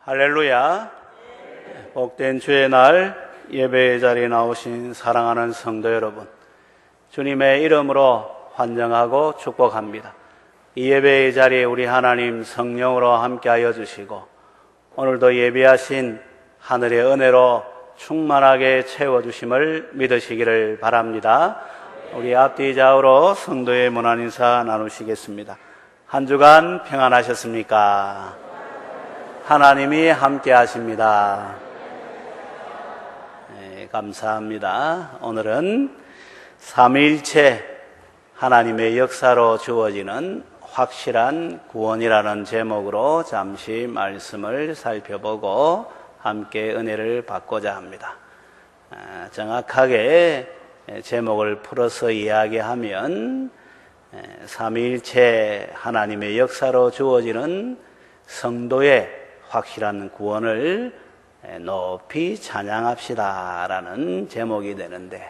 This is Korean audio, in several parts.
할렐루야. 복된 주의 날 예배의 자리에 나오신 사랑하는 성도 여러분, 주님의 이름으로 환영하고 축복합니다. 이 예배의 자리에 우리 하나님 성령으로 함께하여 주시고 오늘도 예배하신 하늘의 은혜로 충만하게 채워주심을 믿으시기를 바랍니다. 우리 앞뒤 좌우로 성도의 문안 인사 나누시겠습니다. 한 주간 평안하셨습니까? 하나님이 함께 하십니다. 네, 감사합니다. 오늘은 삼위일체 하나님의 역사로 주어지는 확실한 구원이라는 제목으로 잠시 말씀을 살펴보고 함께 은혜를 받고자 합니다. 정확하게 제목을 풀어서 이야기하면 삼위일체 하나님의 역사로 주어지는 성도의 확실한 구원을 높이 찬양합시다 라는 제목이 되는데,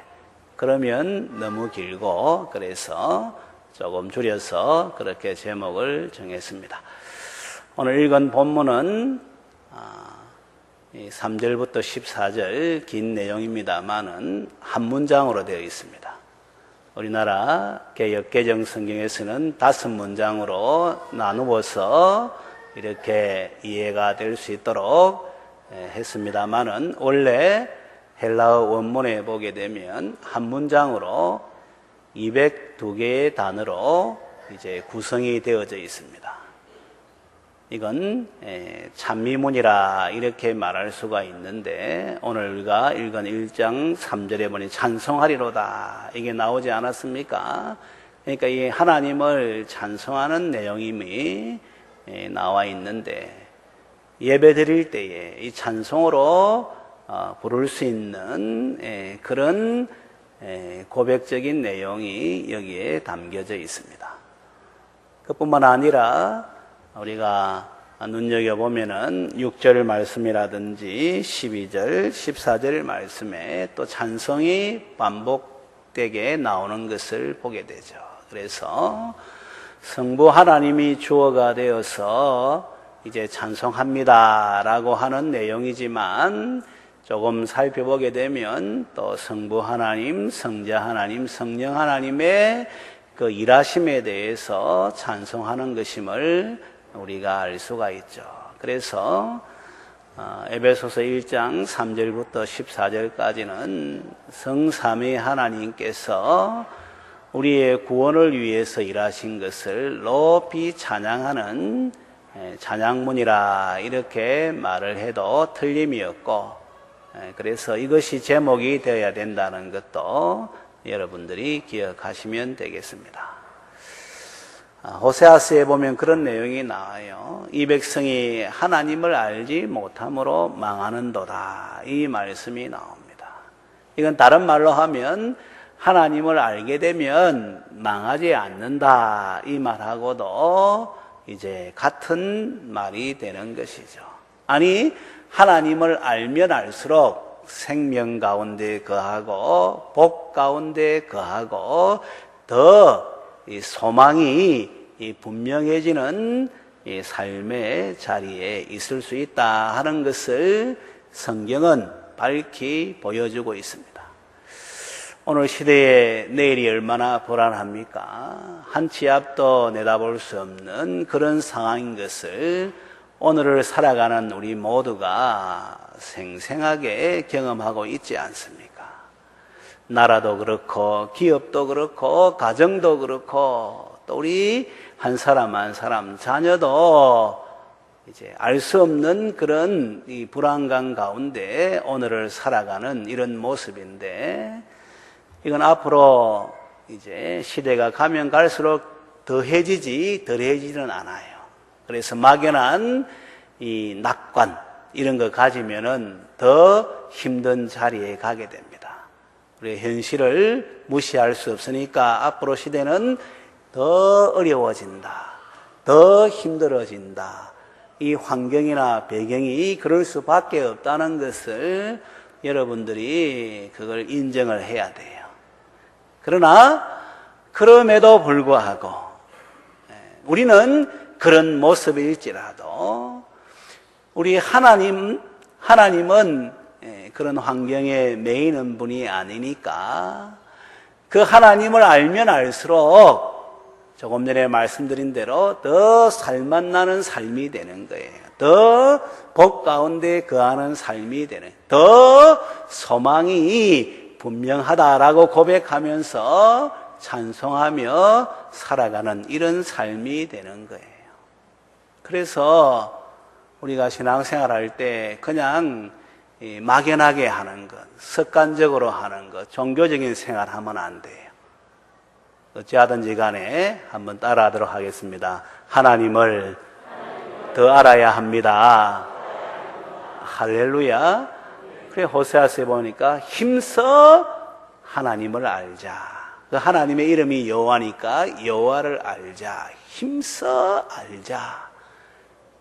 그러면 너무 길고 그래서 조금 줄여서 그렇게 제목을 정했습니다. 오늘 읽은 본문은 3절부터 14절 긴 내용입니다만은 한 문장으로 되어 있습니다. 우리나라 개역개정 성경에서는 5문장으로 나누어서 이렇게 이해가 될 수 있도록 했습니다만은, 원래 헬라어 원문에 보게 되면 한 문장으로 202개의 단어로 이제 구성이 되어져 있습니다. 이건 찬미문이라 이렇게 말할 수가 있는데, 오늘 우리가 읽은 1장 3절에 보니 찬송하리로다 이게 나오지 않았습니까? 그러니까 이 하나님을 찬송하는 내용임이 나와 있는데, 예배 드릴 때에 이 찬송으로 부를 수 있는 그런 고백적인 내용이 여기에 담겨져 있습니다. 그뿐만 아니라 우리가 눈여겨보면은 6절 말씀이라든지 12절, 14절 말씀에 또 찬송이 반복되게 나오는 것을 보게 되죠. 그래서 성부 하나님이 주어가 되어서 이제 찬송합니다 라고 하는 내용이지만, 조금 살펴보게 되면 또 성부 하나님, 성자 하나님, 성령 하나님의 그 일하심에 대해서 찬송하는 것임을 우리가 알 수가 있죠. 그래서 에베소서 1장 3절부터 14절까지는 성삼위 하나님께서 우리의 구원을 위해서 일하신 것을 높이 찬양하는 찬양문이라 이렇게 말을 해도 틀림이 없고, 그래서 이것이 제목이 되어야 된다는 것도 여러분들이 기억하시면 되겠습니다. 호세아서에 보면 그런 내용이 나와요. 이 백성이 하나님을 알지 못함으로 망하는도다, 이 말씀이 나옵니다. 이건 다른 말로 하면 하나님을 알게 되면 망하지 않는다, 이 말하고도 이제 같은 말이 되는 것이죠. 아니, 하나님을 알면 알수록 생명 가운데 거하고 복 가운데 거하고 더 이 소망이 분명해지는 이 삶의 자리에 있을 수 있다 하는 것을 성경은 밝히 보여주고 있습니다. 오늘 시대에 내일이 얼마나 불안합니까? 한 치 앞도 내다볼 수 없는 그런 상황인 것을 오늘을 살아가는 우리 모두가 생생하게 경험하고 있지 않습니까? 나라도 그렇고 기업도 그렇고 가정도 그렇고 또 우리 한 사람 한 사람 자녀도 이제 알 수 없는 그런 이 불안감 가운데 오늘을 살아가는 이런 모습인데, 이건 앞으로 이제 시대가 가면 갈수록 더해지지 덜해지는 않아요. 그래서 막연한 이 낙관 이런 거 가지면은 더 힘든 자리에 가게 됩니다. 우리 현실을 무시할 수 없으니까 앞으로 시대는 더 어려워진다, 더 힘들어진다, 이 환경이나 배경이 그럴 수밖에 없다는 것을 여러분들이 그걸 인정을 해야 돼요. 그러나 그럼에도 불구하고 우리는 그런 모습일지라도 우리 하나님은 그런 환경에 매이는 분이 아니니까 그 하나님을 알면 알수록 조금 전에 말씀드린 대로 더 살맛나는 삶이 되는 거예요. 더 복 가운데 거하는 삶이 되는, 더 소망이 분명하다라고 고백하면서 찬송하며 살아가는 이런 삶이 되는 거예요. 그래서 우리가 신앙생활 할 때 그냥 막연하게 하는 것, 습관적으로 하는 것, 종교적인 생활하면 안 돼요. 어찌하든지 간에 한번 따라하도록 하겠습니다. 하나님을 더 알아야 합니다. 할렐루야. 그래 호세아서에 보니까 힘써 하나님을 알자. 그 하나님의 이름이 여호와니까 여호와를 알자. 힘써 알자.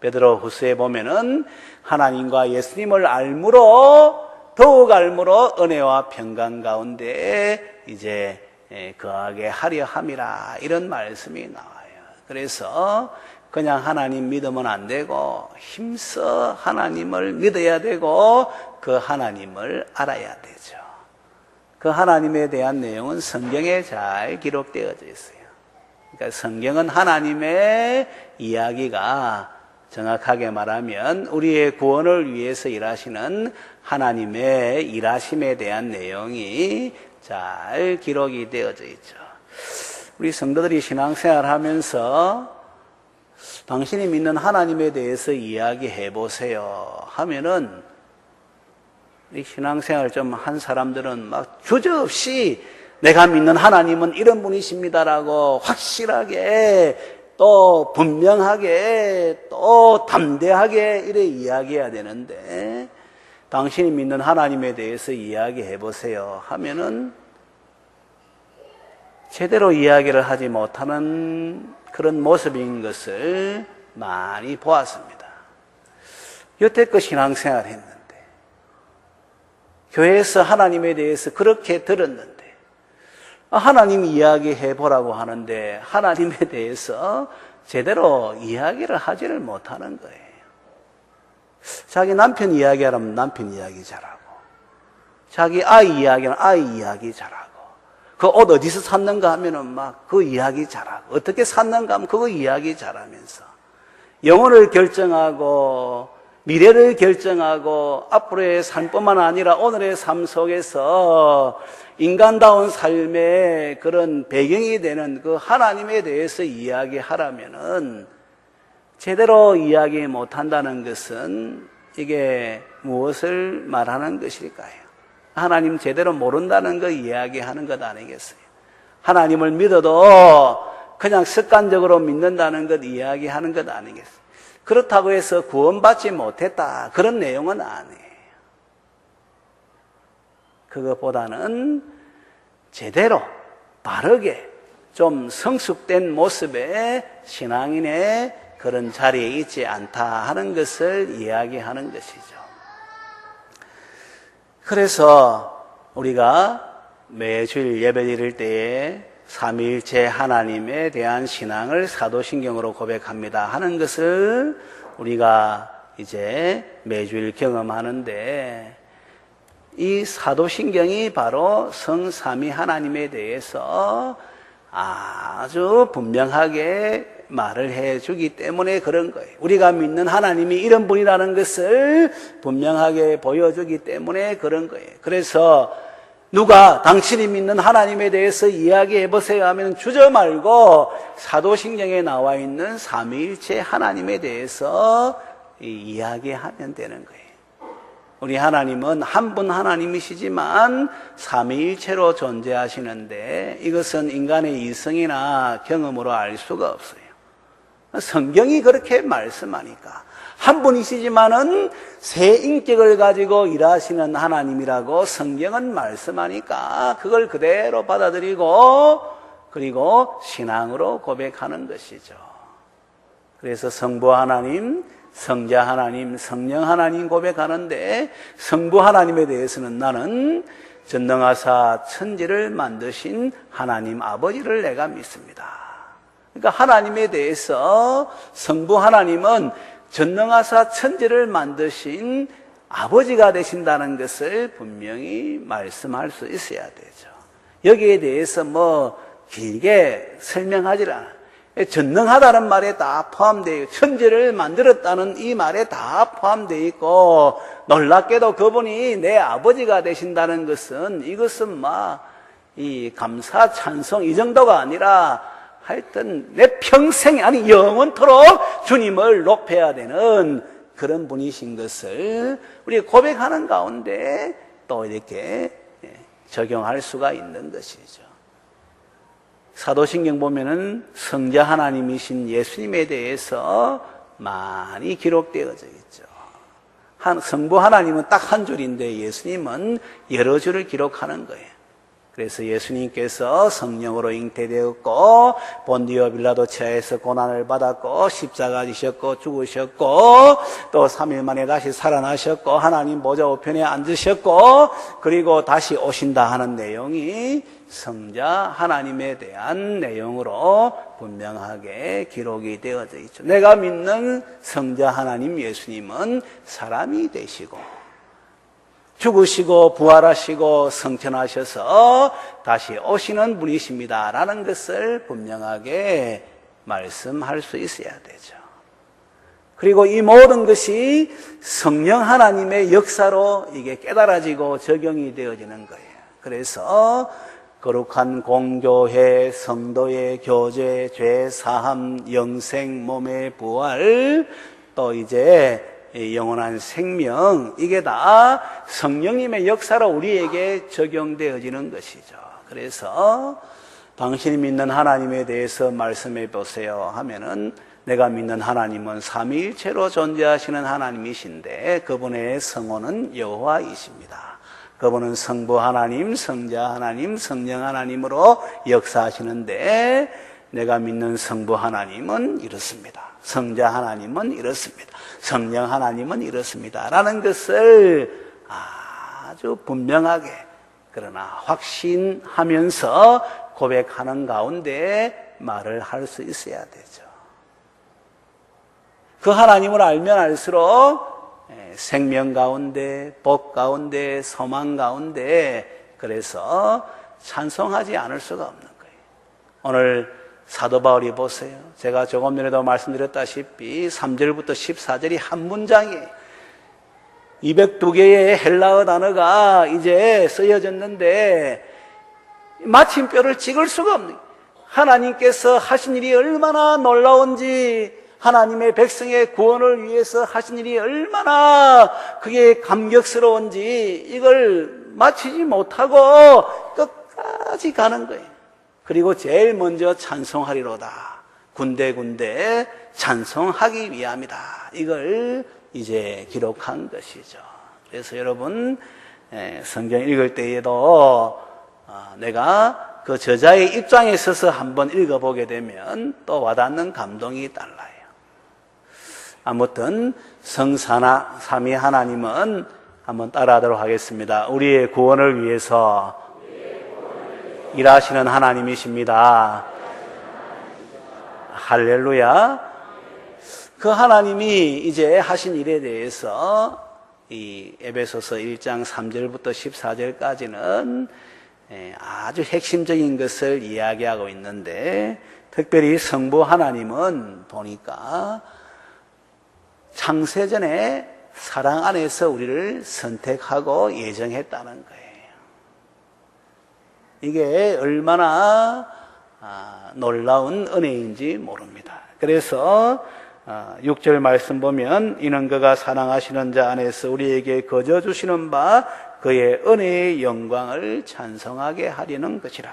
베드로 후서에 보면은 하나님과 예수님을 알므로 더욱 알므로 은혜와 평강 가운데 이제 거하게 하려 함이라 이런 말씀이 나와요. 그래서 그냥 하나님 믿으면 안 되고 힘써 하나님을 믿어야 되고 그 하나님을 알아야 되죠. 그 하나님에 대한 내용은 성경에 잘 기록되어져 있어요. 그러니까 성경은 하나님의 이야기가 정확하게 말하면 우리의 구원을 위해서 일하시는 하나님의 일하심에 대한 내용이 잘 기록이 되어져 있죠. 우리 성도들이 신앙생활 하면서 당신이 믿는 하나님에 대해서 이야기해 보세요 하면은 이 신앙생활 좀 한 사람들은 막 주저없이 내가 믿는 하나님은 이런 분이십니다라고 확실하게 또 분명하게 또 담대하게 이래 이야기해야 되는데 당신이 믿는 하나님에 대해서 이야기해 보세요 하면은 제대로 이야기를 하지 못하는 그런 모습인 것을 많이 보았습니다. 여태껏 신앙생활 했는데 교회에서 하나님에 대해서 그렇게 들었는데 하나님 이야기해 보라고 하는데 하나님에 대해서 제대로 이야기를 하지를 못하는 거예요. 자기 남편 이야기하라면 남편 이야기 잘하고 자기 아이 이야기하면 아이 이야기 잘하고 그 옷 어디서 샀는가 하면은 막 그 이야기 잘하고 어떻게 샀는가 하면 그거 이야기 잘하면서 영혼을 결정하고 미래를 결정하고 앞으로의 삶뿐만 아니라 오늘의 삶 속에서 인간다운 삶의 그런 배경이 되는 그 하나님에 대해서 이야기하라면은 제대로 이야기 못한다는 것은 이게 무엇을 말하는 것일까요? 하나님 제대로 모른다는 거 이야기하는 것 아니겠어요? 하나님을 믿어도 그냥 습관적으로 믿는다는 것 이야기하는 것 아니겠어요? 그렇다고 해서 구원받지 못했다 그런 내용은 아니에요. 그것보다는 제대로 바르게 좀 성숙된 모습의 신앙인의 그런 자리에 있지 않다 하는 것을 이야기하는 것이죠. 그래서 우리가 매주일 예배 드릴 때에 삼위일체 하나님에 대한 신앙을 사도신경으로 고백합니다 하는 것을 우리가 이제 매주일 경험하는데 이 사도신경이 바로 성삼위 하나님에 대해서 아주 분명하게 말을 해주기 때문에 그런 거예요. 우리가 믿는 하나님이 이런 분이라는 것을 분명하게 보여주기 때문에 그런 거예요. 그래서 누가 당신이 믿는 하나님에 대해서 이야기해 보세요 하면 주저 말고 사도신경에 나와 있는 삼위일체 하나님에 대해서 이야기하면 되는 거예요. 우리 하나님은 한 분 하나님이시지만 삼위일체로 존재하시는데 이것은 인간의 이성이나 경험으로 알 수가 없어요. 성경이 그렇게 말씀하니까 한 분이시지만은 세 인격을 가지고 일하시는 하나님이라고 성경은 말씀하니까 그걸 그대로 받아들이고 그리고 신앙으로 고백하는 것이죠. 그래서 성부 하나님, 성자 하나님, 성령 하나님 고백하는데 성부 하나님에 대해서는 나는 전능하사 천지를 만드신 하나님 아버지를 내가 믿습니다. 그러니까 하나님에 대해서 성부 하나님은 전능하사 천지를 만드신 아버지가 되신다는 것을 분명히 말씀할 수 있어야 되죠. 여기에 대해서 길게 설명하지 않아요. 전능하다는 말에 다 포함되어 있고, 천지를 만들었다는 이 말에 다 포함되어 있고, 놀랍게도 그분이 내 아버지가 되신다는 것은, 이것은 이 감사, 찬송 이 정도가 아니라, 하여튼 내 평생, 아니 영원토록 주님을 높여야 되는 그런 분이신 것을 우리 고백하는 가운데 또 이렇게 적용할 수가 있는 것이죠. 사도신경 보면은 성자 하나님이신 예수님에 대해서 많이 기록되어져 있죠. 성부 하나님은 딱 한 줄인데 예수님은 여러 줄을 기록하는 거예요. 그래서 예수님께서 성령으로 잉태되었고 본디오 빌라도 치하에서 고난을 받았고 십자가 지셨고 죽으셨고 또 3일 만에 다시 살아나셨고 하나님 보좌 우편에 앉으셨고 그리고 다시 오신다 하는 내용이 성자 하나님에 대한 내용으로 분명하게 기록이 되어져 있죠. 내가 믿는 성자 하나님 예수님은 사람이 되시고 죽으시고 부활하시고 성천하셔서 다시 오시는 분이십니다 라는 것을 분명하게 말씀할 수 있어야 되죠. 그리고 이 모든 것이 성령 하나님의 역사로 이게 깨달아지고 적용이 되어지는 거예요. 그래서 거룩한 공교회, 성도의 교제, 죄 사함, 영생, 몸의 부활, 또 이제 영원한 생명, 이게 다 성령님의 역사로 우리에게 적용되어지는 것이죠. 그래서 당신이 믿는 하나님에 대해서 말씀해 보세요 하면은 내가 믿는 하나님은 삼위일체로 존재하시는 하나님이신데 그분의 성호는 여호와이십니다. 그분은 성부 하나님, 성자 하나님, 성령 하나님으로 역사하시는데 내가 믿는 성부 하나님은 이렇습니다. 성자 하나님은 이렇습니다. 성령 하나님은 이렇습니다. 라는 것을 아주 분명하게 그러나 확신하면서 고백하는 가운데 말을 할 수 있어야 되죠. 그 하나님을 알면 알수록 생명 가운데, 복 가운데, 소망 가운데 그래서 찬송하지 않을 수가 없는 거예요. 오늘 사도 바울이 보세요. 제가 조금 전에도 말씀드렸다시피 3절부터 14절이 한 문장이에요. 202개의 헬라어 단어가 이제 쓰여졌는데 마침표를 찍을 수가 없는 거예요. 하나님께서 하신 일이 얼마나 놀라운지, 하나님의 백성의 구원을 위해서 하신 일이 얼마나 그게 감격스러운지 이걸 마치지 못하고 끝까지 가는 거예요. 그리고 제일 먼저 찬송하리로다. 군데군데 찬송하기 위함이다. 이걸 이제 기록한 것이죠. 그래서 여러분 성경 읽을 때에도 내가 그 저자의 입장에 서서 한번 읽어보게 되면 또 와닿는 감동이 달라요. 아무튼 성사나 삼위 하나님은 한번 따라하도록 하겠습니다. 우리의 구원을 위해서 일하시는 하나님이십니다. 할렐루야. 그 하나님이 이제 하신 일에 대해서 이 에베소서 1장 3절부터 14절까지는 아주 핵심적인 것을 이야기하고 있는데 특별히 성부 하나님은 보니까 창세전에 사랑 안에서 우리를 선택하고 예정했다는 거예요. 이게 얼마나 놀라운 은혜인지 모릅니다. 그래서 6절 말씀 보면 이는 그가 사랑하시는 자 안에서 우리에게 거저 주시는 바 그의 은혜의 영광을 찬송하게 하려는 것이라.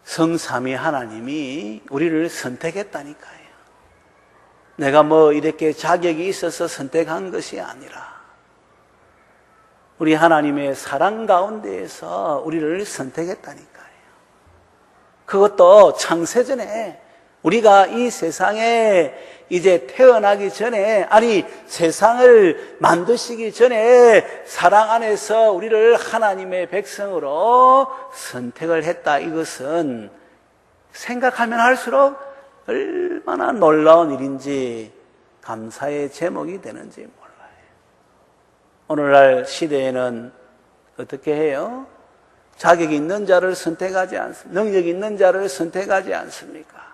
성삼위 하나님이 우리를 선택했다니까요. 내가 이렇게 자격이 있어서 선택한 것이 아니라 우리 하나님의 사랑 가운데에서 우리를 선택했다니까요. 그것도 창세전에 우리가 이 세상에 이제 태어나기 전에, 아니 세상을 만드시기 전에 사랑 안에서 우리를 하나님의 백성으로 선택을 했다. 이것은 생각하면 할수록 얼마나 놀라운 일인지 감사의 제목이 되는지 몰라요. 오늘날 시대에는 어떻게 해요? 자격이 있는 자를 선택하지 않습니까? 능력이 있는 자를 선택하지 않습니까?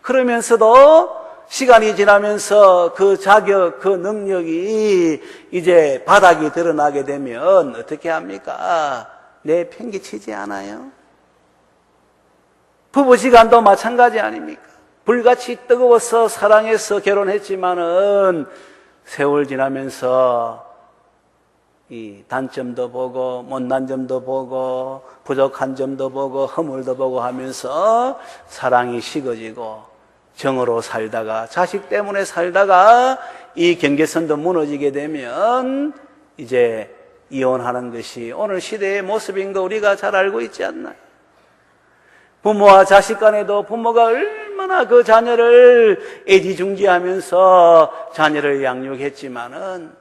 그러면서도 시간이 지나면서 그 자격, 그 능력이 이제 바닥이 드러나게 되면 어떻게 합니까? 내팽개치지 않아요? 부부지간도 마찬가지 아닙니까? 불같이 뜨거워서 사랑해서 결혼했지만은 세월 지나면서 이 단점도 보고 못난 점도 보고 부족한 점도 보고 허물도 보고 하면서 사랑이 식어지고 정으로 살다가 자식 때문에 살다가 이 경계선도 무너지게 되면 이제 이혼하는 것이 오늘 시대의 모습인 거 우리가 잘 알고 있지 않나요? 부모와 자식 간에도 부모가 얼마나 그 자녀를 애지중지하면서 자녀를 양육했지만은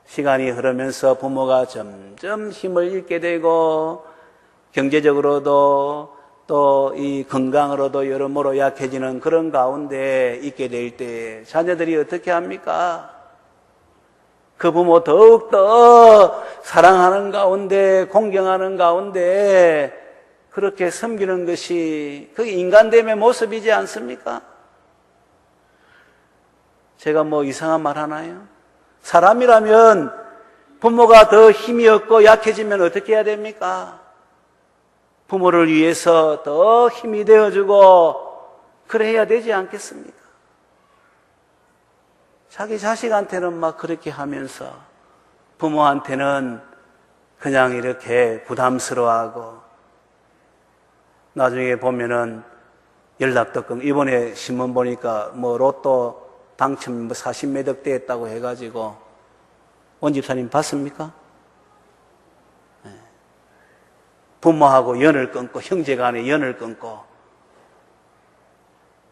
시간이 흐르면서 부모가 점점 힘을 잃게 되고 경제적으로도 또 이 건강으로도 여러모로 약해지는 그런 가운데 있게 될 때 자녀들이 어떻게 합니까? 그 부모 더욱더 사랑하는 가운데 공경하는 가운데 그렇게 섬기는 것이 그게 인간됨의 모습이지 않습니까? 제가 뭐 이상한 말 하나요? 사람이라면 부모가 더 힘이 없고 약해지면 어떻게 해야 됩니까? 부모를 위해서 더 힘이 되어주고 그래야 되지 않겠습니까? 자기 자식한테는 막 그렇게 하면서 부모한테는 그냥 이렇게 부담스러워하고 나중에 보면은 연락도 끊고 이번에 신문 보니까 뭐 로또 당첨 40매덕 됐다고 해가지고 원 집사님 봤습니까? 네. 부모하고 연을 끊고 형제간에 연을 끊고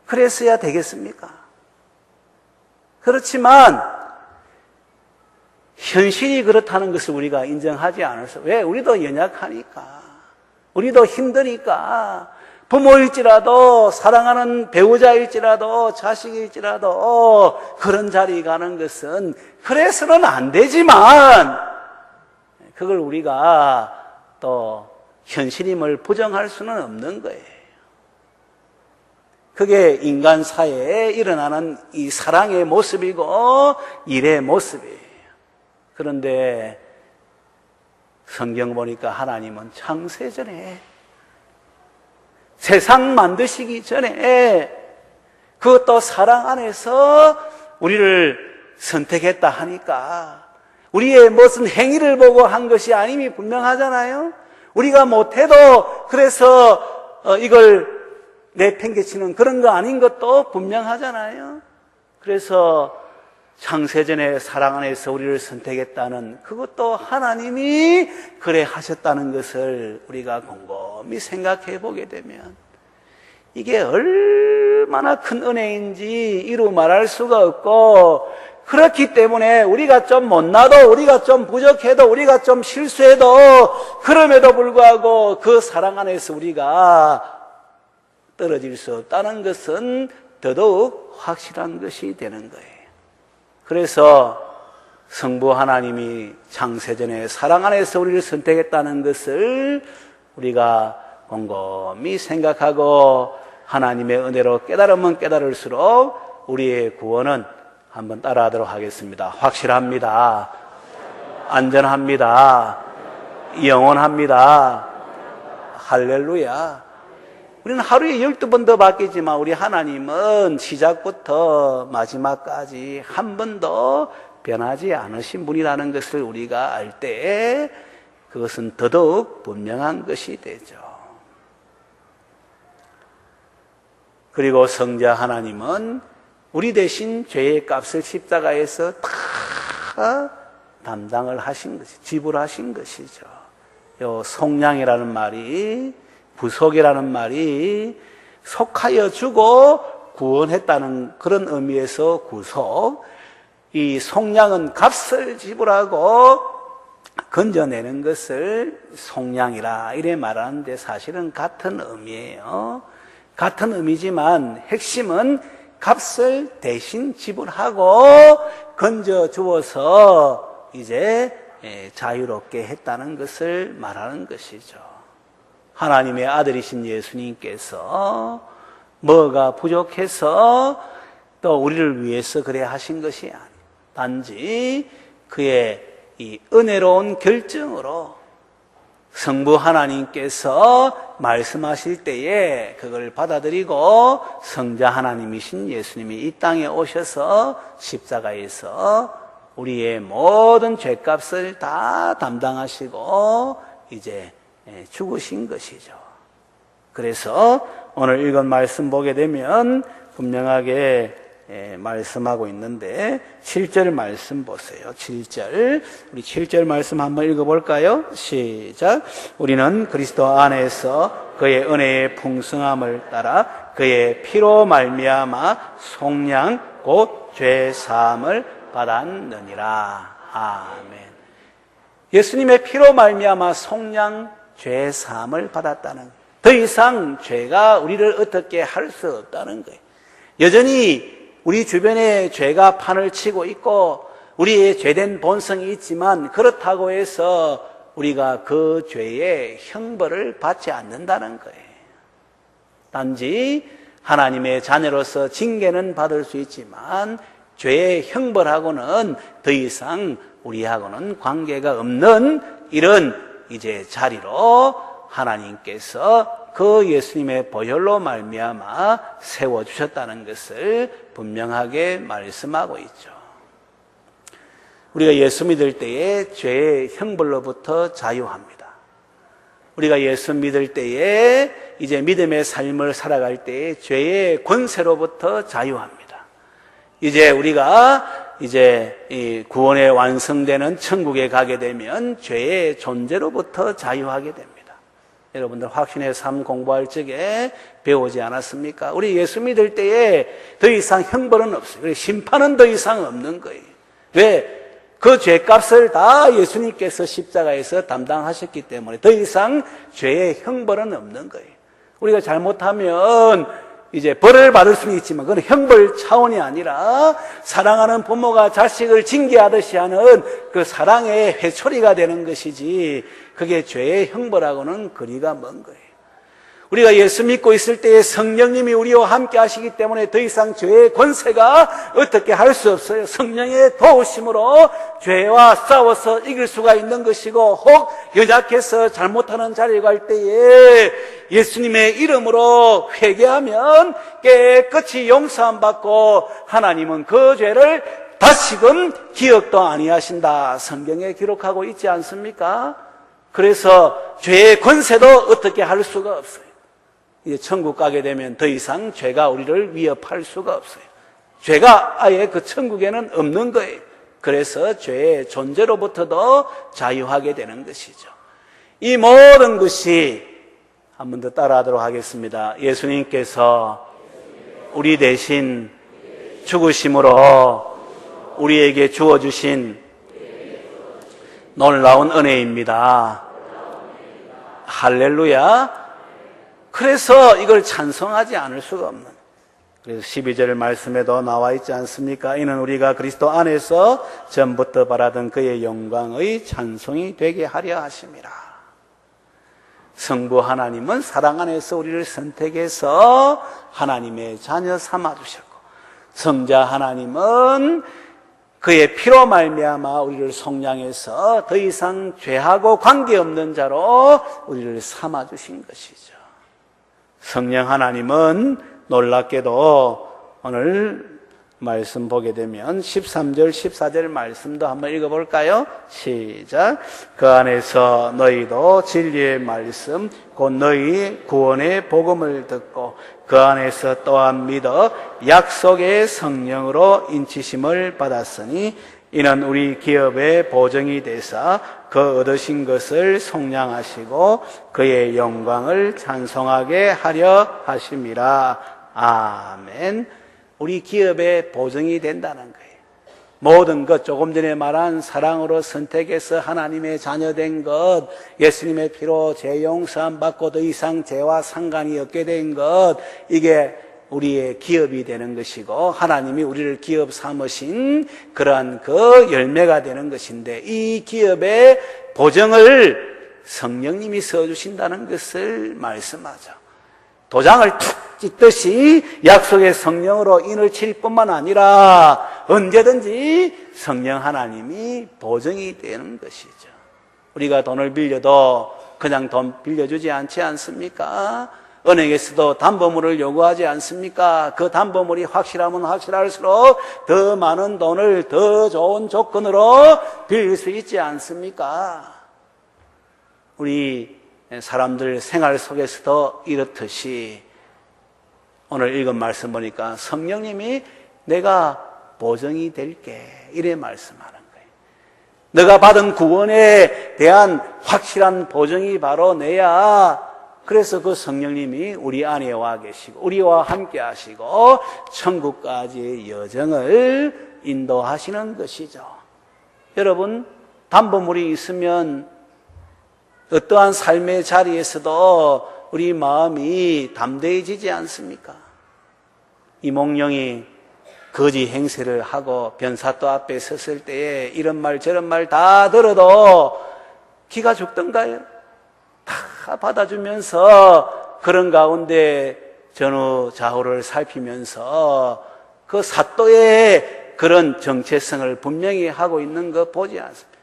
그랬어야 되겠습니까? 그렇지만 현실이 그렇다는 것을 우리가 인정하지 않아서 왜? 우리도 연약하니까 우리도 힘드니까 부모일지라도 사랑하는 배우자일지라도 자식일지라도 그런 자리에 가는 것은 그래서는 안 되지만 그걸 우리가 또 현실임을 부정할 수는 없는 거예요. 그게 인간 사회에 일어나는 이 사랑의 모습이고 일의 모습이에요. 그런데 성경 보니까 하나님은 창세전에 세상 만드시기 전에 그것도 사랑 안에서 우리를 선택했다 하니까 우리의 무슨 행위를 보고 한 것이 아님이 분명하잖아요. 우리가 못해도 그래서 이걸 내팽개치는 그런 거 아닌 것도 분명하잖아요. 그래서 창세전에 사랑 안에서 우리를 선택했다는 그것도 하나님이 그래 하셨다는 것을 우리가 곰곰이 생각해 보게 되면 이게 얼마나 큰 은혜인지 이루 말할 수가 없고 그렇기 때문에 우리가 좀 못나도 우리가 좀 부족해도 우리가 좀 실수해도 그럼에도 불구하고 그 사랑 안에서 우리가 떨어질 수 없다는 것은 더더욱 확실한 것이 되는 거예요. 그래서 성부 하나님이 창세전에 사랑 안에서 우리를 선택했다는 것을 우리가 곰곰이 생각하고 하나님의 은혜로 깨달으면 깨달을수록 우리의 구원은 한번 따라하도록 하겠습니다. 확실합니다. 안전합니다. 영원합니다. 할렐루야. 우리는 하루에 12번 더 바뀌지만 우리 하나님은 시작부터 마지막까지 한 번도 변하지 않으신 분이라는 것을 우리가 알 때 그것은 더더욱 분명한 것이 되죠. 그리고 성자 하나님은 우리 대신 죄의 값을 십자가에서 다 담당을 하신 것이, 지불하신 것이죠. 요 속량이라는 말이 부속이라는 말이 속하여 주고 구원했다는 그런 의미에서 구속, 이 속량은 값을 지불하고 건져내는 것을 속량이라 이래 말하는데 사실은 같은 의미예요. 같은 의미지만 핵심은 값을 대신 지불하고 건져 주어서 이제 자유롭게 했다는 것을 말하는 것이죠. 하나님의 아들이신 예수님께서 뭐가 부족해서 또 우리를 위해서 그래 하신 것이 아니에요. 단지 그의 이 은혜로운 결정으로 성부 하나님께서 말씀하실 때에 그걸 받아들이고 성자 하나님이신 예수님이 이 땅에 오셔서 십자가에서 우리의 모든 죄값을 다 담당하시고 이제 죽으신 것이죠. 그래서 오늘 읽은 말씀 보게 되면 분명하게 말씀하고 있는데 7절 말씀 보세요. 7절. 우리 7절 말씀 한번 읽어볼까요? 시작. 우리는 그리스도 안에서 그의 은혜의 풍성함을 따라 그의 피로 말미암아 속량 곧 죄 사함을 받았느니라. 아멘. 예수님의 피로 말미암아 속량 죄 사함을 받았다는, 더 이상 죄가 우리를 어떻게 할 수 없다는 거예요. 여전히 우리 주변에 죄가 판을 치고 있고 우리의 죄된 본성이 있지만 그렇다고 해서 우리가 그 죄의 형벌을 받지 않는다는 거예요. 단지 하나님의 자녀로서 징계는 받을 수 있지만 죄의 형벌하고는 더 이상 우리하고는 관계가 없는 이런 이제 자리로 하나님께서 그 예수님의 보혈로 말미암아 세워주셨다는 것을 분명하게 말씀하고 있죠. 우리가 예수 믿을 때에 죄의 형벌로부터 자유합니다. 우리가 예수 믿을 때에 이제 믿음의 삶을 살아갈 때에 죄의 권세로부터 자유합니다. 이제 우리가 이제 이 구원에 완성되는 천국에 가게 되면 죄의 존재로부터 자유하게 됩니다. 여러분들 확신의 삶 공부할 적에 배우지 않았습니까? 우리 예수 믿을 때에 더 이상 형벌은 없어요. 심판은 더 이상 없는 거예요. 왜? 그 죄값을 다 예수님께서 십자가에서 담당하셨기 때문에 더 이상 죄의 형벌은 없는 거예요. 우리가 잘못하면 이제 벌을 받을 수는 있지만 그건 형벌 차원이 아니라 사랑하는 부모가 자식을 징계하듯이 하는 그 사랑의 회초리가 되는 것이지 그게 죄의 형벌하고는 거리가 먼 거예요. 우리가 예수 믿고 있을 때에 성령님이 우리와 함께 하시기 때문에 더 이상 죄의 권세가 어떻게 할 수 없어요. 성령의 도우심으로 죄와 싸워서 이길 수가 있는 것이고 혹 연약해서 잘못하는 자리에 갈 때에 예수님의 이름으로 회개하면 깨끗이 용서함 받고 하나님은 그 죄를 다시금 기억도 아니하신다. 성경에 기록하고 있지 않습니까? 그래서 죄의 권세도 어떻게 할 수가 없어요. 이제 천국 가게 되면 더 이상 죄가 우리를 위협할 수가 없어요. 죄가 아예 그 천국에는 없는 거예요. 그래서 죄의 존재로부터도 자유하게 되는 것이죠. 이 모든 것이 한 번 더 따라하도록 하겠습니다. 예수님께서 우리 대신 죽으심으로 우리에게 주어주신 놀라운 은혜입니다. 할렐루야. 그래서 이걸 찬송하지 않을 수가 없는, 그래서 12절 말씀에도 나와 있지 않습니까? 이는 우리가 그리스도 안에서 전부터 바라던 그의 영광의 찬송이 되게 하려 하심이라. 성부 하나님은 사랑 안에서 우리를 선택해서 하나님의 자녀 삼아주셨고, 성자 하나님은 그의 피로 말미암아 우리를 속량해서 더 이상 죄하고 관계없는 자로 우리를 삼아주신 것이죠. 성령 하나님은 놀랍게도 오늘 말씀 보게 되면 13절 14절 말씀도 한번 읽어볼까요? 시작. 그 안에서 너희도 진리의 말씀 곧 너희 구원의 복음을 듣고 그 안에서 또한 믿어 약속의 성령으로 인치심을 받았으니 이는 우리 기업의 보증이 되사 그 얻으신 것을 속량하시고 그의 영광을 찬송하게 하려 하심이라. 아멘. 우리 기업의 보증이 된다는 거예요. 모든 것, 조금 전에 말한 사랑으로 선택해서 하나님의 자녀된 것, 예수님의 피로 죄 용서함 받고 더 이상 죄와 상관이 없게 된 것, 이게 우리의 기업이 되는 것이고 하나님이 우리를 기업 삼으신 그러한 그 열매가 되는 것인데, 이 기업의 보정을 성령님이 써주신다는 것을 말씀하죠. 도장을 탁 찍듯이 약속의 성령으로 인을 칠 뿐만 아니라 언제든지 성령 하나님이 보증이 되는 것이죠. 우리가 돈을 빌려도 그냥 돈 빌려주지 않지 않습니까? 은행에서도 담보물을 요구하지 않습니까? 그 담보물이 확실하면 확실할수록 더 많은 돈을 더 좋은 조건으로 빌릴 수 있지 않습니까? 우리 사람들 생활 속에서도 이렇듯이 오늘 읽은 말씀 보니까 성령님이 내가 보증이 될게 이래 말씀하는 거예요. 너가 받은 구원에 대한 확실한 보증이 바로 내야. 그래서 그 성령님이 우리 안에 와 계시고 우리와 함께 하시고 천국까지의 여정을 인도하시는 것이죠. 여러분, 담보물이 있으면 어떠한 삶의 자리에서도 우리 마음이 담대해지지 않습니까? 이몽룡이 거지 행세를 하고 변사또 앞에 섰을 때에 이런 말 저런 말 다 들어도 기가 죽던가요? 다 받아주면서 그런 가운데 전후 좌우를 살피면서 그 사또의 그런 정체성을 분명히 하고 있는 거 보지 않습니까?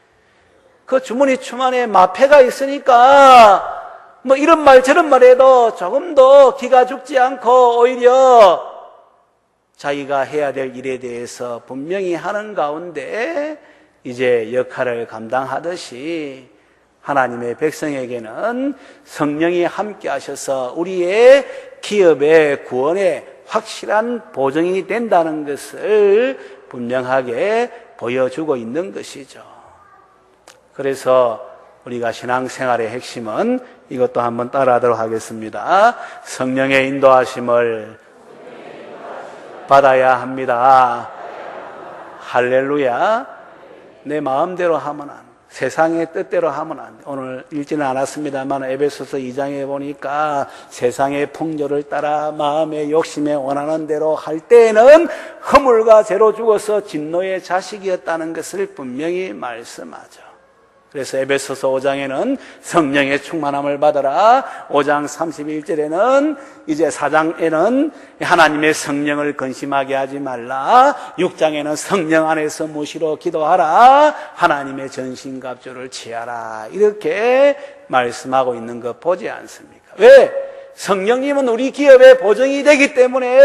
그 주머니 추만에 마패가 있으니까 뭐 이런 말 저런 말 해도 조금도 기가 죽지 않고 오히려 자기가 해야 될 일에 대해서 분명히 하는 가운데 이제 역할을 감당하듯이 하나님의 백성에게는 성령이 함께 하셔서 우리의 기업의 구원에 확실한 보증이 된다는 것을 분명하게 보여주고 있는 것이죠. 그래서 우리가 신앙생활의 핵심은 이것도 한번 따라하도록 하겠습니다. 성령의 인도하심을 받아야 합니다. 할렐루야. 내 마음대로 하면 안 돼. 세상의 뜻대로 하면 안 돼. 오늘 읽지는 않았습니다만 에베소서 2장에 보니까 세상의 풍조를 따라 마음의 욕심에 원하는 대로 할 때에는 허물과 죄로 죽어서 진노의 자식이었다는 것을 분명히 말씀하죠. 그래서 에베소서 5장에는 성령의 충만함을 받아라. 5장 31절에는 이제 4장에는 하나님의 성령을 근심하게 하지 말라. 6장에는 성령 안에서 무시로 기도하라. 하나님의 전신갑주를 취하라. 이렇게 말씀하고 있는 거 보지 않습니까? 왜? 성령님은 우리 기업의 보증이 되기 때문에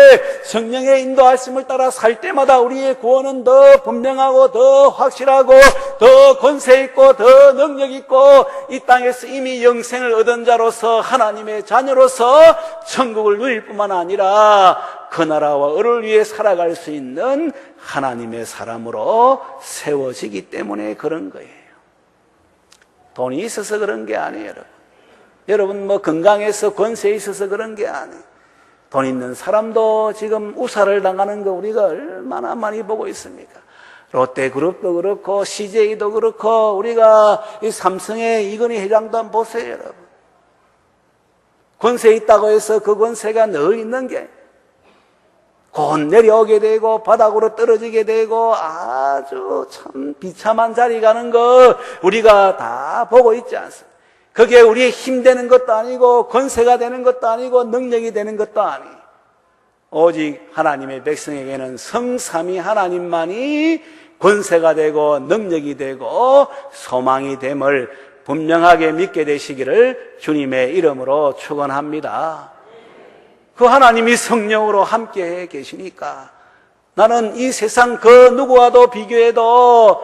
성령의 인도하심을 따라 살 때마다 우리의 구원은 더 분명하고 더 확실하고 더 권세 있고 더 능력 있고 이 땅에서 이미 영생을 얻은 자로서 하나님의 자녀로서 천국을 누릴 뿐만 아니라 그 나라와 을을 위해 살아갈 수 있는 하나님의 사람으로 세워지기 때문에 그런 거예요. 돈이 있어서 그런 게 아니에요, 여러분. 여러분 뭐 건강해서 권세 있어서 그런 게 아니에요. 돈 있는 사람도 지금 우사를 당하는 거 우리가 얼마나 많이 보고 있습니까? 롯데그룹도 그렇고 CJ도 그렇고 우리가 이 삼성의 이건희 회장도 한번 보세요, 여러분. 권세 있다고 해서 그 권세가 늘 있는 게 곧 내려오게 되고 바닥으로 떨어지게 되고 아주 참 비참한 자리 가는 거 우리가 다 보고 있지 않습니까? 그게 우리의 힘 되는 것도 아니고 권세가 되는 것도 아니고 능력이 되는 것도 아니에요. 오직 하나님의 백성에게는 성삼위 하나님만이 권세가 되고 능력이 되고 소망이 됨을 분명하게 믿게 되시기를 주님의 이름으로 축원합니다. 그 하나님이 성령으로 함께 계시니까 나는 이 세상 그 누구와도 비교해도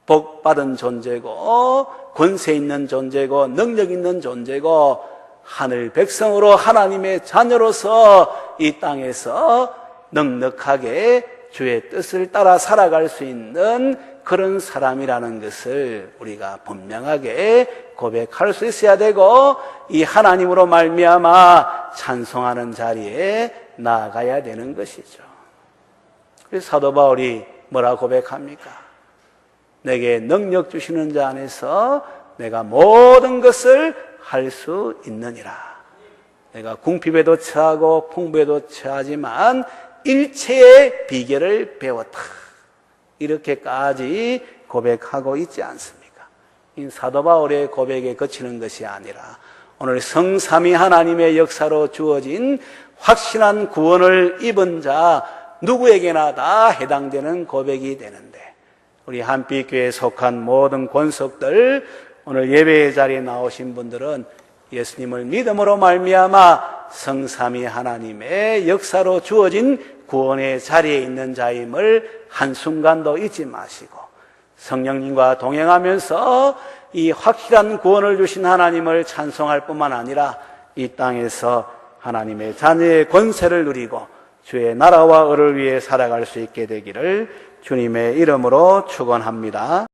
복받은 존재고 권세 있는 존재고 능력 있는 존재고 하늘 백성으로 하나님의 자녀로서 이 땅에서 넉넉하게 주의 뜻을 따라 살아갈 수 있는 그런 사람이라는 것을 우리가 분명하게 고백할 수 있어야 되고 이 하나님으로 말미암아 찬송하는 자리에 나아가야 되는 것이죠. 그래서 사도 바울이 뭐라 고백합니까? 내게 능력 주시는 자 안에서 내가 모든 것을 할 수 있느니라. 내가 궁핍에도 처하고 풍부에도 처하지만 일체의 비결을 배웠다. 이렇게까지 고백하고 있지 않습니까? 이 사도 바울의 고백에 그치는 것이 아니라 오늘 성삼위 하나님의 역사로 주어진 확실한 구원을 입은 자 누구에게나 다 해당되는 고백이 되는데, 우리 한빛교회에 속한 모든 권속들, 오늘 예배의 자리에 나오신 분들은 예수님을 믿음으로 말미암아 성삼위 하나님의 역사로 주어진 구원의 자리에 있는 자임을 한순간도 잊지 마시고 성령님과 동행하면서 이 확실한 구원을 주신 하나님을 찬송할 뿐만 아니라 이 땅에서 하나님의 자녀의 권세를 누리고 주의 나라와 의를 위해 살아갈 수 있게 되기를 주님의 이름으로 축원합니다.